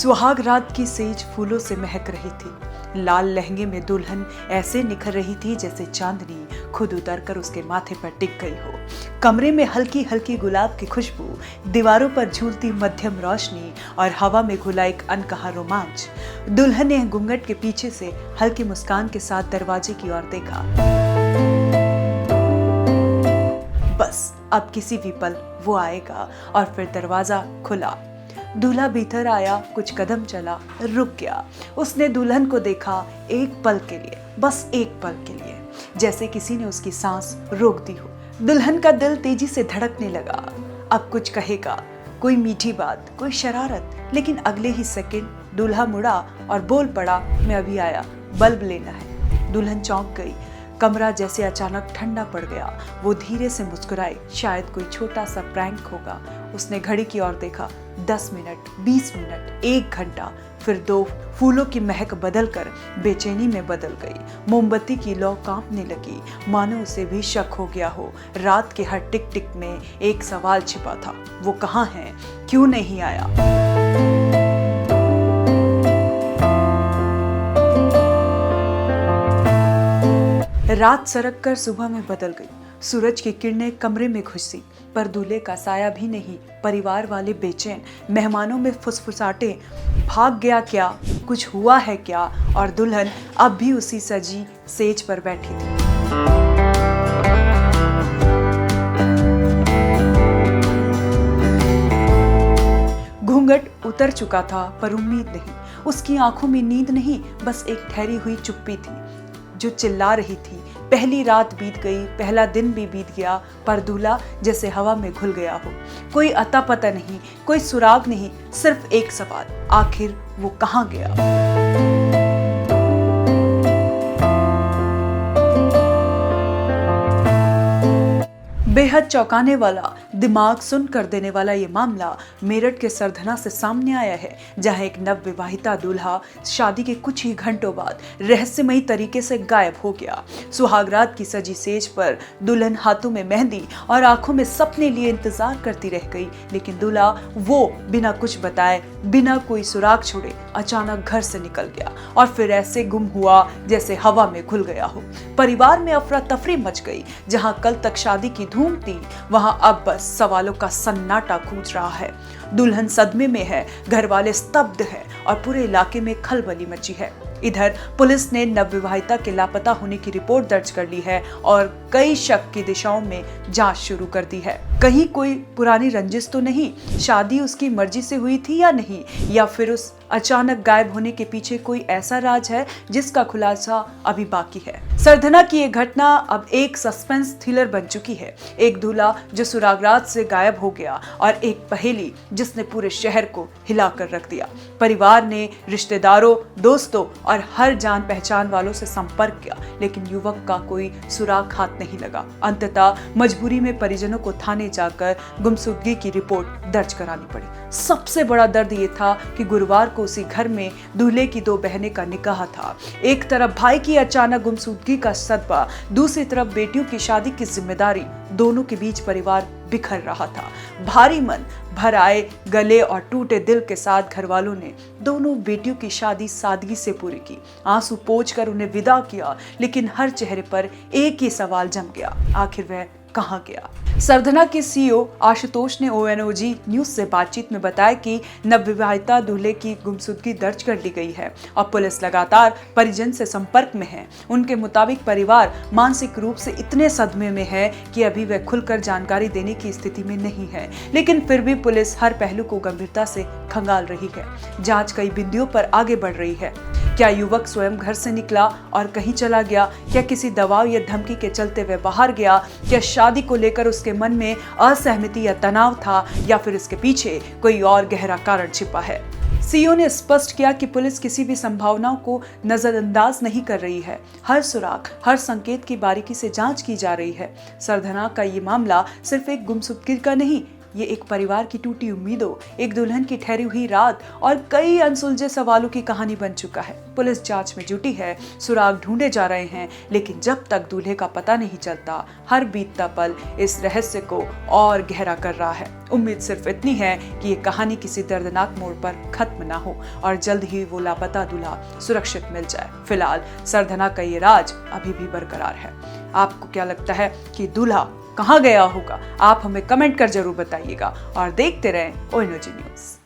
सुहाग रात की सेज फूलों से महक रही थी। लाल लहंगे में दुल्हन ऐसे निखर रही थी जैसे चांदनी खुद उतरकर उसके माथे पर टिक गई हो। कमरे में हल्की हल्की गुलाब की खुशबू, दीवारों पर झूलती मध्यम रोशनी और हवा में घुला एक अनकहा रोमांच। दुल्हन ने घूंघट के पीछे से हल्की मुस्कान के साथ दरवाजे की ओर देखा। बस अब किसी भी पल वो आएगा। और फिर दरवाजा खुला। दूल्हा भीतर आया, कुछ कदम चला, रुक गया। उसने दुल्हन को देखा, एक पल के लिए, बस एक पल के लिए, जैसे किसी ने उसकी सांस रोक दी हो। दुल्हन का दिल तेजी से धड़कने लगा। अब कुछ कहेगा, कोई मीठी बात, कोई शरारत, लेकिन अगले ही सेकंड दूल्हा मुड़ा और बोल पड़ा, मैं अभी आया, बल्ब लेना है। दुल्हन चौंक गई। कमरा जैसे अचानक ठंडा पड़ गया। वो धीरे से मुस्कुराई, शायद कोई छोटा सा प्रैंक होगा। उसने घड़ी की ओर देखा। 10 मिनट, 20 मिनट, 1 घंटा, फिर 2। फूलों की महक बदलकर बेचैनी में बदल गई। मोमबत्ती की लौ कांपने लगी, मानो उसे भी शक हो गया हो। रात के हर टिक टिक में एक सवाल छिपा था, वो कहाँ है, क्यों नहीं आया। रात सरक कर सुबह में बदल गई। सूरज की किरणें कमरे में घुसी, पर दूल्हे का साया भी नहीं। परिवार वाले बेचैन, मेहमानों में फुसफुसाहटें, भाग गया क्या, कुछ हुआ है क्या। और दुल्हन अब भी उसी सजी सेज पर बैठी थी। घूंघट उतर चुका था, पर उम्मीद नहीं। उसकी आंखों में नींद नहीं, बस एक ठहरी हुई चुप्पी थी जो चिल्ला रही थी। पहली रात बीत गई, पहला दिन भी बीत गया, पर दूल्हा जैसे हवा में घुल गया हो। कोई अता पता नहीं, कोई सुराग नहीं, सिर्फ एक सवाल, आखिर वो कहाँ गया। बेहद चौंकाने वाला, दिमाग सुन कर देने वाला ये मामला मेरठ के सरधना से सामने आया है, जहां एक नवविवाहिता दूल्हा शादी के कुछ ही घंटों बाद रहस्यमयी तरीके से गायब हो गया। सुहागरात की सजी सेज पर दुल्हन हाथों में मेहंदी और आंखों में सपने लिए इंतजार करती रह गई, लेकिन दूल्हा वो बिना कुछ बताए, बिना कोई सुराग छोड़े अचानक घर से निकल गया और फिर ऐसे गुम हुआ जैसे हवा में घुल गया हो। परिवार में अफरा तफरी मच गई। जहां कल तक शादी की धूम थी, वहां अब बस सवालों का सन्नाटा गूंज रहा है। दुल्हन सदमे में है, घर वाले स्तब्ध हैं और पूरे इलाके में खलबली मची है। इधर पुलिस ने नवविवाहिता के लापता होने की रिपोर्ट दर्ज कर ली है और कई शक की दिशाओं में जांच शुरू कर दी है। कहीं कोई पुरानी रंजिश तो नहीं, शादी उसकी मर्जी से हुई थी या नहीं, या फिर उस अचानक गायब होने के पीछे कोई ऐसा राज है जिसका खुलासा अभी बाकी है। सरधना की ये घटना अब एक सस्पेंस थ्रिलर बन चुकी है। एक दूल्हा जो सुरागरात से गायब हो गया और एक पहेली जिसने पूरे शहर को हिला कर रख दिया। परिवार ने रिश्तेदारों, दोस्तों और हर जान पहचान वालों से संपर्क किया, लेकिन युवक का कोई सुराग हाथ नहीं लगा। अंततः मजबूरी में परिजनों को थाने जाकर गुमशुदगी की रिपोर्ट दर्ज करानी पड़ी। सबसे बड़ा दर्द ये था कि गुरुवार को उसी घर में दूल्हे की 2 बहनें का निकाह था। एक तरफ भाई की अचानक गुमशुदगी का सदमा, दूसरी तरफ बेटियों की शादी की जिम्मेदारी। दोनों के बीच परिवार बिखर रहा था। भारी मन भर आए गले और टूटे दिल के साथ घर वालों ने दोनों बेटियों की शादी सादगी से पूरी की। आंसू पोंछकर उन्हें विदा किया, लेकिन हर चेहरे पर एक ही सवाल जम गया, आखिर वह कहाँ गया। सरधना के सीईओ आशुतोष ने ONOG न्यूज से बातचीत में बताया कि नवविवाहिता दूल्हे की गुमशुदगी दर्ज कर ली गई है और पुलिस लगातार परिजन से संपर्क में है। उनके मुताबिक परिवार मानसिक रूप से इतने सदमे में है कि अभी वह खुलकर जानकारी देने की स्थिति में नहीं है, लेकिन फिर भी पुलिस हर पहलू को गंभीरता से खंगाल रही है। जांच कई बिंदुओं पर आगे बढ़ रही है। क्या युवक स्वयं घर से निकला और कहीं चला गया? क्या किसी दबाव या धमकी के चलते वह बाहर गया? क्या शादी को लेकर उसके मन में असहमति या तनाव था, या फिर इसके पीछे कोई और गहरा कारण छिपा है? सीईओ ने स्पष्ट किया कि पुलिस किसी भी संभावनाओं को नजरअंदाज नहीं कर रही है। हर सुराग, हर संकेत की बारीकी से जांच की जा रही है। सरधना का ये मामला सिर्फ एक गुमशुदगी का नहीं, ये एक परिवार की टूटी उम्मीदों, एक दुल्हन की ठहरी हुई रात और कई अनसुलझे सवालों की कहानी बन चुका है। पुलिस जांच में जुटी है, सुराग ढूंढे जा रहे हैं, लेकिन जब तक दूल्हे का पता नहीं चलता, हर बीतता पल इस रहस्य को और गहरा कर रहा है। उम्मीद सिर्फ इतनी है कि ये कहानी किसी दर्दनाक मोड़ पर खत्म ना हो और जल्द ही वो लापता दूल्हा सुरक्षित मिल जाए। फिलहाल सरधना का ये राज अभी भी बरकरार है। आपको क्या लगता है कि दूल्हा कहाँ गया होगा? आप हमें कमेंट कर जरूर बताइएगा और देखते रहें ONG न्यूज़।